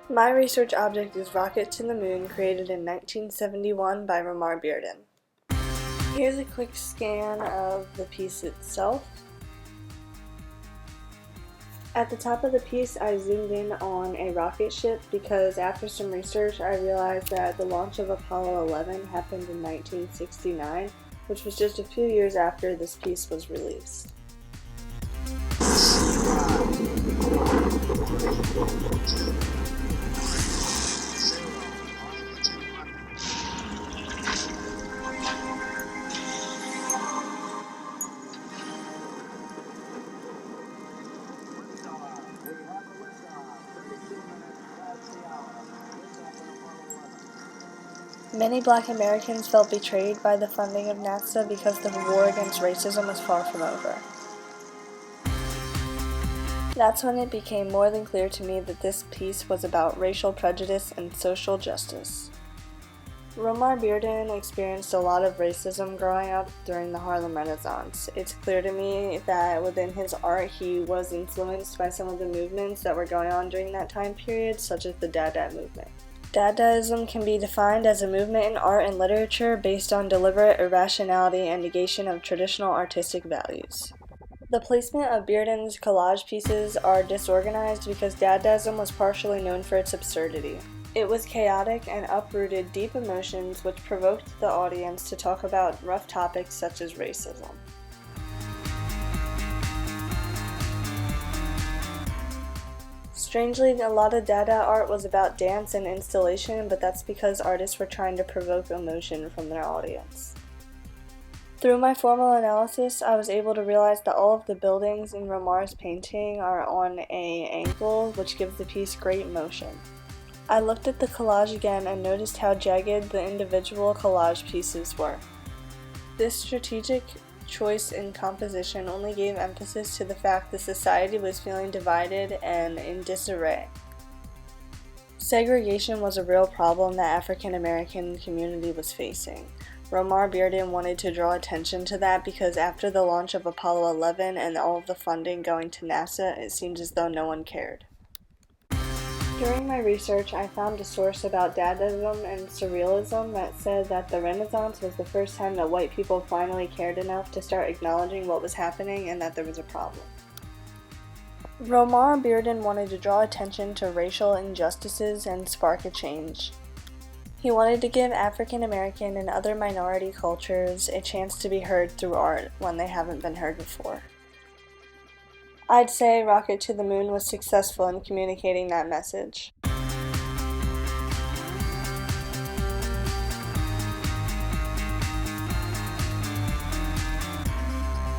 My research object is Rocket to the Moon, created in 1971 by Romar Bearden. Here's a quick scan of the piece itself. At the top of the piece, I zoomed in on a rocket ship because after some research, I realized that the launch of Apollo 11 happened in 1969, which was just a few years after this piece was released. Many Black Americans felt betrayed by the funding of NASA because the war against racism was far from over. That's when it became more than clear to me that this piece was about racial prejudice and social justice. Romar Bearden experienced a lot of racism growing up during the Harlem Renaissance. It's clear to me that within his art he was influenced by some of the movements that were going on during that time period, such as the Dada movement. Dadaism can be defined as a movement in art and literature based on deliberate irrationality and negation of traditional artistic values. The placement of Bearden's collage pieces are disorganized because Dadaism was partially known for its absurdity. It was chaotic and uprooted deep emotions which provoked the audience to talk about rough topics such as racism. Strangely, a lot of Dada art was about dance and installation, but that's because artists were trying to provoke emotion from their audience. Through my formal analysis, I was able to realize that all of the buildings in Romar's painting are on an angle, which gives the piece great motion. I looked at the collage again and noticed how jagged the individual collage pieces were. This strategic choice in composition only gave emphasis to the fact that society was feeling divided and in disarray. Segregation was a real problem that African American community was facing. Romar Bearden wanted to draw attention to that because after the launch of Apollo 11 and all of the funding going to NASA, it seemed as though no one cared. During my research, I found a source about Dadaism and Surrealism that said that the Renaissance was the first time that white people finally cared enough to start acknowledging what was happening and that there was a problem. Romar Bearden wanted to draw attention to racial injustices and spark a change. He wanted to give African American and other minority cultures a chance to be heard through art when they haven't been heard before. I'd say Rocket to the Moon was successful in communicating that message.